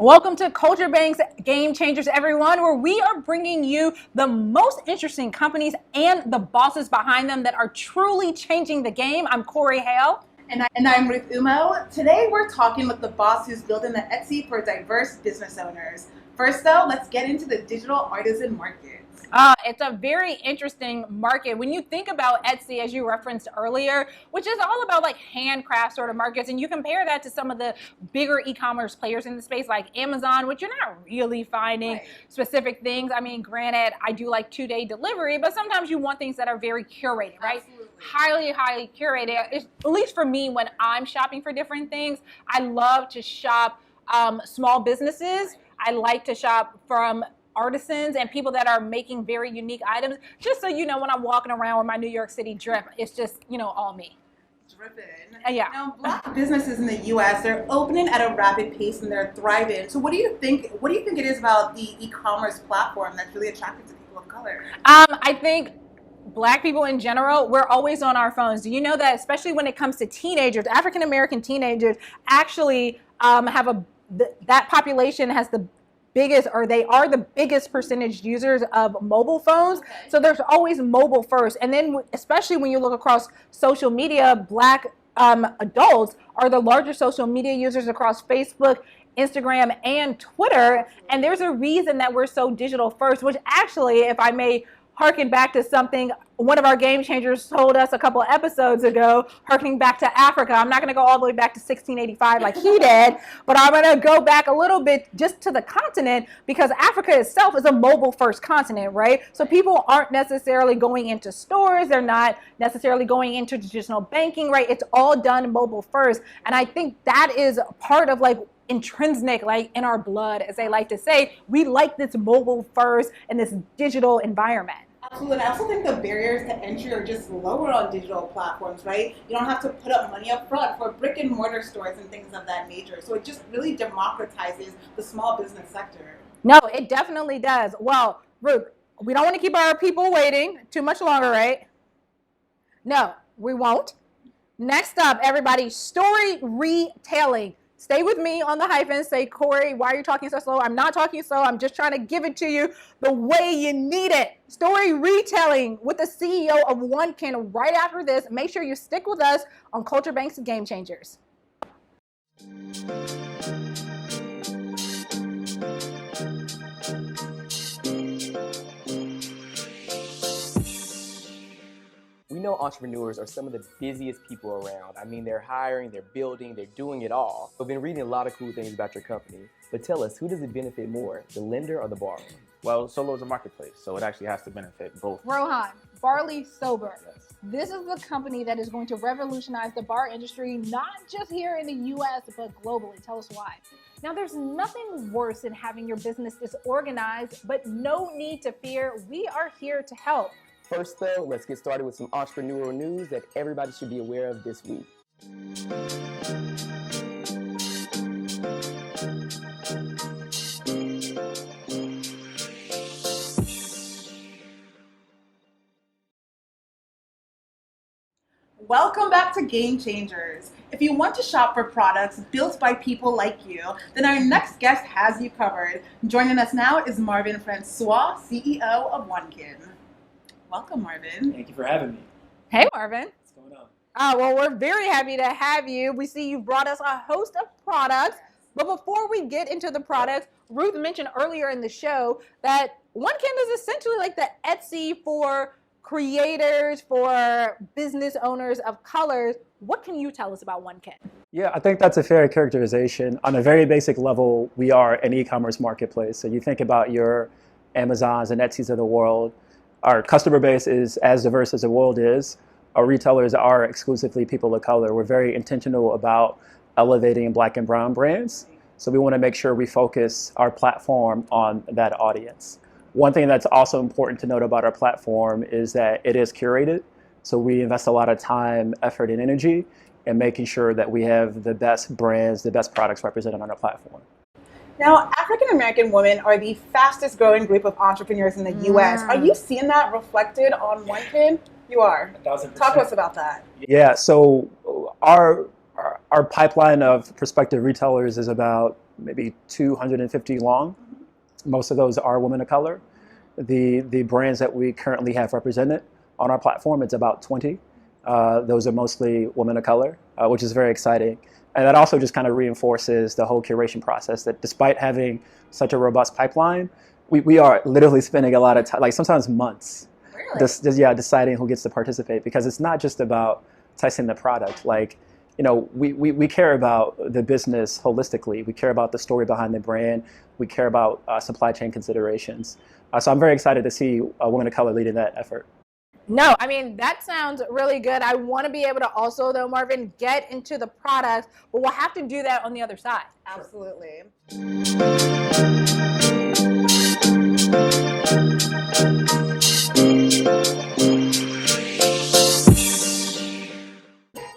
Welcome to CultureBanx Game Changers, everyone, where we are bringing you the most interesting companies and the bosses behind them that are truly changing the game. I'm Corey Hale. And I'm Ruth Umo. Today we're talking with the boss who's building the Etsy for diverse business owners. First though, let's get into the digital artisan market. It's a very interesting market. When you think about Etsy, as you referenced earlier, which is all about like handcraft sort of markets, and you compare that to some of the bigger e-commerce players in the space like Amazon, which you're not really finding specific things. I mean, granted, I do like 2-day delivery, but sometimes you want things that are very curated, right? Absolutely. Highly curated. At least for me, when I'm shopping for different things, I love to shop small businesses. I like to shop from artisans and people that are making very unique items, just so you know, when I'm walking around with my New York City drip, it's just, you know, all me. Dripping. Yeah. Now, Black businesses in the U.S., they're opening at a rapid pace and they're thriving. So what do you think it is about the e-commerce platform that's really attractive to people of color? I think Black people in general, we're always on our phones. Do you know that, especially when it comes to teenagers, African American teenagers actually that population has the biggest, or they are the biggest percentage users of mobile phones. Okay. So there's always mobile first. And then especially when you look across social media, Black adults are the largest social media users across Facebook, Instagram, and Twitter. And there's a reason that we're so digital first, which actually, if I may harken back to something one of our game changers told us a couple of episodes ago, harkening back to Africa. I'm not going to go all the way back to 1685 like he did, but I'm going to go back a little bit just to the continent, because Africa itself is a mobile first continent, right? So people aren't necessarily going into stores. They're not necessarily going into traditional banking, right? It's all done mobile first. And I think that is part of like intrinsic, like in our blood, as they like to say. We like this mobile first and this digital environment. Absolutely. And I also think the barriers to entry are just lower on digital platforms, right? You don't have to put up money up front for brick and mortar stores and things of that nature. So it just really democratizes the small business sector. No, it definitely does. Well, Ruth, we don't want to keep our people waiting too much longer, right? No, we won't. Next up, everybody, story retelling. Stay with me on the hyphen. Say, Corey, why are you talking so slow? I'm not talking slow. I'm just trying to give it to you the way you need it. Story retelling with the CEO of OneKin right after this. Make sure you stick with us on CultureBanx Game Changers. We know entrepreneurs are some of the busiest people around. I mean, they're hiring, they're building, they're doing it all. We've been reading a lot of cool things about your company, but tell us, who does it benefit more, the lender or the borrower? Well, Solo is a marketplace, so it actually has to benefit both. Rohan, Barley Sober. Yes. This is the company that is going to revolutionize the bar industry, not just here in the US, but globally. Tell us why. Now, there's nothing worse than having your business disorganized, but no need to fear. We are here to help. First though, let's get started with some entrepreneurial news that everybody should be aware of this week. Welcome back to Game Changers. If you want to shop for products built by people like you, then our next guest has you covered. Joining us now is Marvin Francois, CEO of OneKin. Welcome, Marvin. Thank you for having me. Hey, Marvin. What's going on? Well, we're very happy to have you. We see you brought us a host of products. But before we get into the products, Ruth mentioned earlier in the show that OneKin is essentially like the Etsy for creators, for business owners of colors. What can you tell us about OneKin? Yeah, I think that's a fair characterization. On a very basic level, we are an e-commerce marketplace. So you think about your Amazons and Etsys of the world. Our customer base is as diverse as the world is. Our retailers are exclusively people of color. We're very intentional about elevating Black and brown brands. So we want to make sure we focus our platform on that audience. One thing that's also important to note about our platform is that it is curated. So we invest a lot of time, effort, and energy in making sure that we have the best brands, the best products represented on our platform. Now, African American women are the fastest growing group of entrepreneurs in the U.S. Are you seeing that reflected on OneKin? You are. 1,000%. Talk to us about that. Yeah, so our pipeline of prospective retailers is about maybe 250 long. Most of those are women of color. The brands that we currently have represented on our platform, it's about 20. Those are mostly women of color, which is very exciting. And that also just kind of reinforces the whole curation process, that despite having such a robust pipeline, we are literally spending a lot of time, like sometimes months, deciding who gets to participate, because it's not just about testing the product. Like, we care about the business holistically. We care about the story behind the brand. We care about supply chain considerations. So I'm very excited to see a woman of color leading that effort. No, I mean, that sounds really good. I want to be able to also, though, Marvin, get into the products, but we'll have to do that on the other side. Absolutely.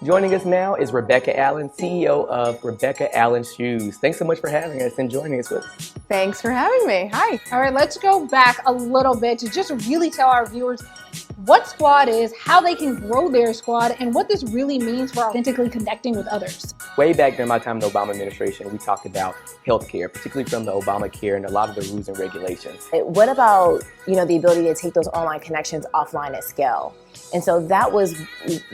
Joining us now is Rebecca Allen, CEO of Rebecca Allen Shoes. Thanks so much for having us and joining us with us. Thanks for having me. Hi. All right, let's go back a little bit to just really tell our viewers what Squad is, how they can grow their squad, and what this really means for authentically connecting with others. Way back during my time in the Obama administration, we talked about healthcare, particularly from the Obamacare and a lot of the rules and regulations. What about, the ability to take those online connections offline at scale? And so that was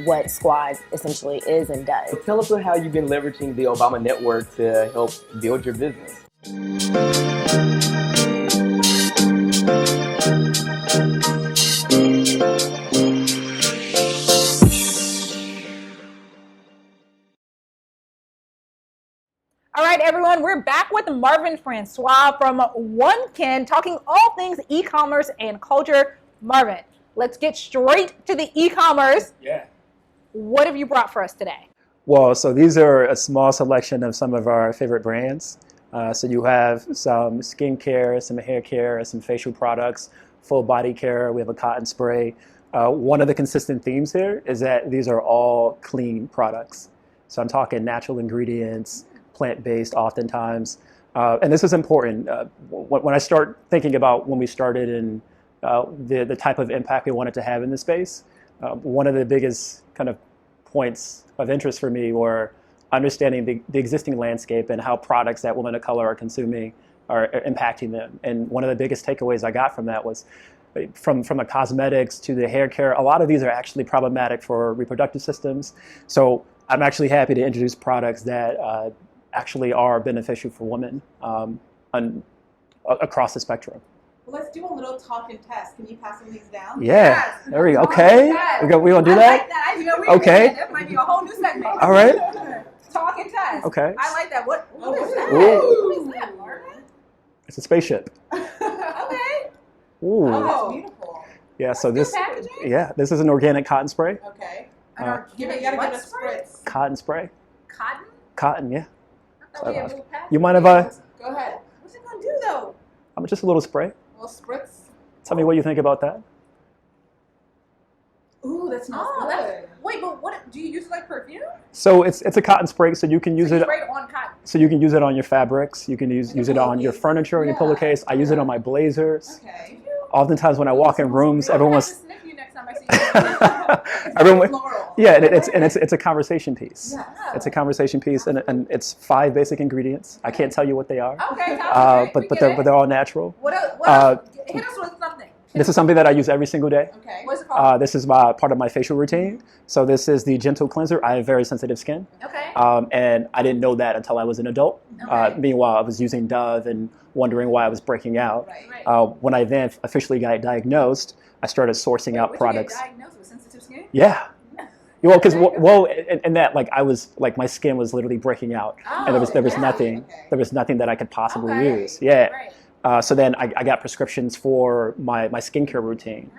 what Squad essentially is and does. So tell us how you've been leveraging the Obama network to help build your business. All right, everyone, we're back with Marvin Francois from OneKin, talking all things e-commerce and culture. Marvin, let's get straight to the e-commerce. Yeah. What have you brought for us today? Well, so these are a small selection of some of our favorite brands. So you have some skincare, some hair care, some facial products, full body care. We have a cotton spray. One of the consistent themes here is that these are all clean products. So I'm talking natural ingredients, plant-based oftentimes. And this is important. When I start thinking about when we started and the type of impact we wanted to have in this space, one of the biggest kind of points of interest for me were understanding the existing landscape and how products that women of color are consuming are impacting them. And one of the biggest takeaways I got from that was from the cosmetics to the hair care, a lot of these are actually problematic for reproductive systems. So I'm actually happy to introduce products that actually are beneficial for women across the spectrum. Well, let's do a little talk and test. Can you pass some of these down? Yeah, Yes. there we go. Okay, we gonna do I that? like that. Okay. That might be a whole new segment. All right. Talk and test. Okay. I like that. What is that? Ooh. What is that, Marvin? It's a spaceship. Okay. Ooh. Oh, that's beautiful. Yeah. So What's this. the packaging? Yeah. This is an organic cotton spray. Okay. You gotta give it a spritz. Cotton spray. Cotton? Cotton. Yeah. I thought we had a little package. You mind if I? Go ahead. What's it gonna do though? Just a little spray. A little spritz. Tell me what you think about that. Ooh, that smells good. Wait, but what do you use it like perfume? So it's a cotton spray, so you can use it. Spray it on cotton. So you can use it on your fabrics. You can use it on your furniture and your pillowcase. I use it on my blazers. Okay. Oftentimes when I walk in rooms, everyone's. Sniff you next time I see you. Everyone. Floral. Yeah, it's a conversation piece. Yeah. It's a conversation piece, and it's 5 basic ingredients. I can't tell you what they are, Okay, but they're all natural. What else? Hit us with something. This is something that I use every single day. Okay. What's it called? This is part of my facial routine. So this is the gentle cleanser. I have very sensitive skin, Okay. and I didn't know that until I was an adult. Okay. Meanwhile, I was using Dove and wondering why I was breaking out. Right. When I then officially got diagnosed, I started sourcing out products. You get diagnosed with sensitive skin? Yeah. Well, because and that I was my skin was literally breaking out, and there was nothing that I could possibly use. Yeah. Right. So then I got prescriptions for my skincare routine,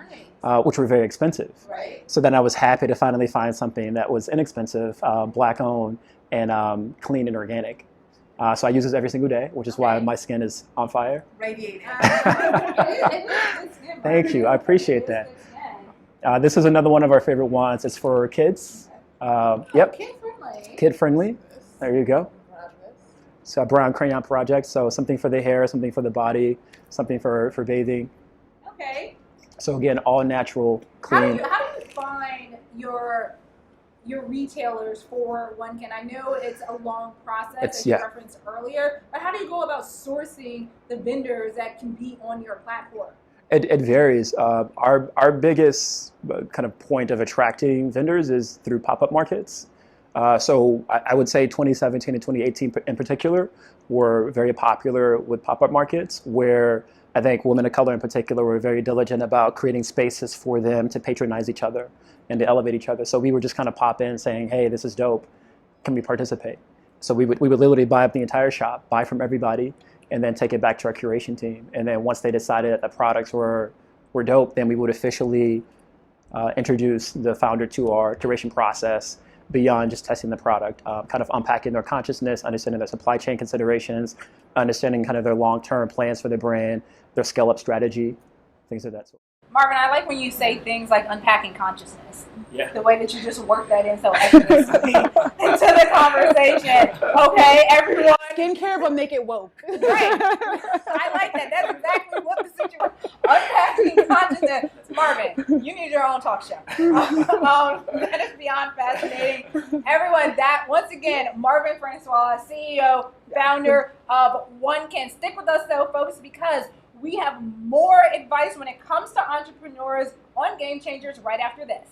which were very expensive. Right. So then I was happy to finally find something that was inexpensive, black owned, and clean and organic. So I use this every single day, which is why my skin is on fire. Radiating. Thank you. I appreciate that. This is another one of our favorite ones. It's for kids. Yep. Kid friendly. Kid friendly. There you go. So a brown crayon project. So something for the hair, something for the body, something for bathing. Okay. So again, all natural, How clean. do you find your your retailers for OneKin? I know it's a long process, as Yeah. you referenced earlier, but how do you go about sourcing the vendors that can be on your platform? It varies. Our biggest kind of point of attracting vendors is through pop-up markets. So I would say 2017 and 2018 in particular were very popular with pop-up markets, where I think women of color in particular were very diligent about creating spaces for them to patronize each other and to elevate each other. So we would just kind of pop in saying, hey, this is dope. Can we participate? So we would literally buy up the entire shop, buy from everybody, and then take it back to our curation team. And then once they decided that the products were dope, then we would officially introduce the founder to our curation process beyond just testing the product, kind of unpacking their consciousness, understanding their supply chain considerations, understanding kind of their long-term plans for the brand, their scale-up strategy, things of that sort. Marvin, I like when you say things like unpacking consciousness. Yeah. The way that you just work that in so effortlessly into the conversation. Okay, everyone. Skincare, but make it woke. Right. I like that. That's exactly what the situation. Unpacking consciousness. Marvin, you need your own talk show. That is beyond fascinating. Everyone, that once again, Marvin Francois, CEO, founder of OneKin. Stick with us though, folks, because we have more advice when it comes to entrepreneurs on Game Changers right after this.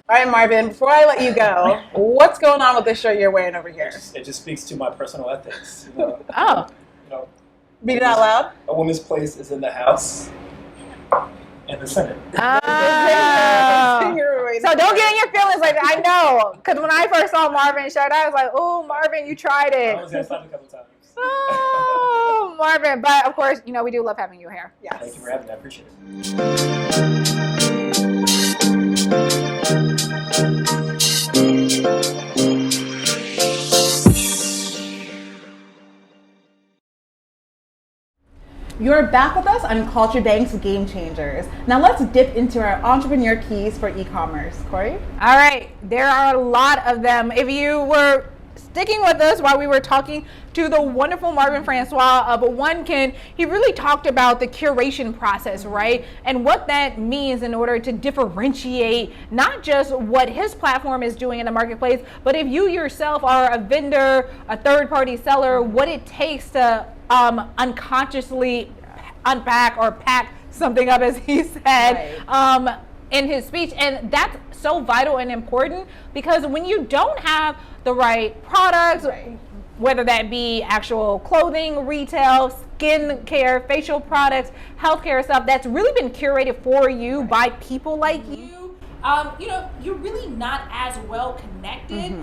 All right, Marvin, before I let you go, what's going on with this shirt you're wearing over here? It just speaks to my personal ethics. You know, Oh, you know, read it out loud. a woman's place is in the house and the Senate. So don't get in your feelings like that. I know, because when I first saw Marvin's shirt, I was like, "Oh, Marvin, you tried it." I was going to stop a couple times. Oh, Marvin. But of course, you know, we do love having you here. Yes. Thank you for having me. I appreciate it. You're back with us on CultureBanx Game Changers. Now let's dip into our entrepreneur keys for e-commerce. Corey? All right, there are a lot of them. If you were sticking with us while we were talking to the wonderful Marvin Francois of OneKin, he really talked about the curation process, right? And what that means in order to differentiate not just what his platform is doing in the marketplace, but if you yourself are a vendor, a third-party seller, what it takes to unconsciously unpack or pack something up, as he said, in his speech. And that's so vital and important, because when you don't have the right products, whether that be actual clothing, retail, skin care, facial products, healthcare stuff that's really been curated for you by people like you, you know, you're really not as well connected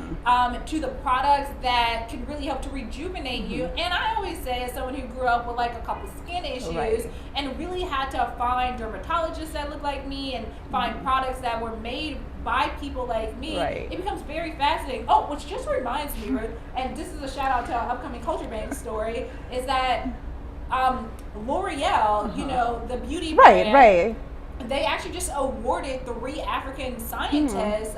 to the products that can really help to rejuvenate you. And I always say, as someone who grew up with like a couple skin issues and really had to find dermatologists that look like me and find products that were made by people like me, it becomes very fascinating. Oh, which just reminds me, Ruth, and this is a shout out to our upcoming CultureBanx story, is that L'Oreal, you know, the beauty brand, they actually just awarded 3 African scientists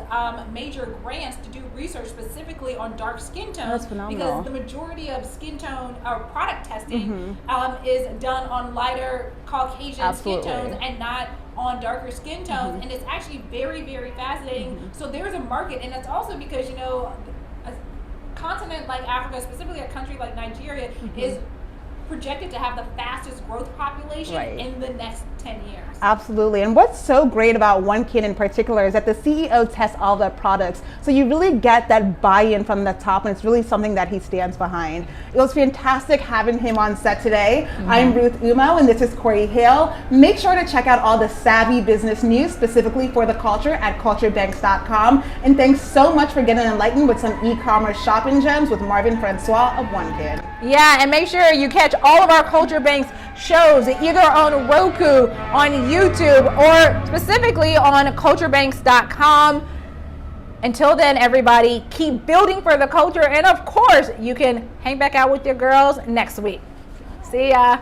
major grants to do research specifically on dark skin tones. That's phenomenal. Because the majority of skin tone or product testing is done on lighter Caucasian skin tones and not on darker skin tones. And it's actually very, very fascinating. So there's a market, and it's also because, you know, a continent like Africa, specifically a country like Nigeria, is projected to have the fastest growth population in the next 10 years. Absolutely. And what's so great about OneKin in particular is that the CEO tests all the products. So you really get that buy-in from the top, and it's really something that he stands behind. It was fantastic having him on set today. I'm Ruth Umo, and this is Corey Hale. Make sure to check out all the savvy business news specifically for the culture at CultureBanx.com. And thanks so much for getting enlightened with some e-commerce shopping gems with Marvin Francois of OneKin. Yeah, and make sure you catch all of our CultureBanx shows either on Roku, on YouTube, or specifically on CultureBanx.com. Until then, everybody, keep building for the culture, and of course, you can hang back out with your girls next week. See ya.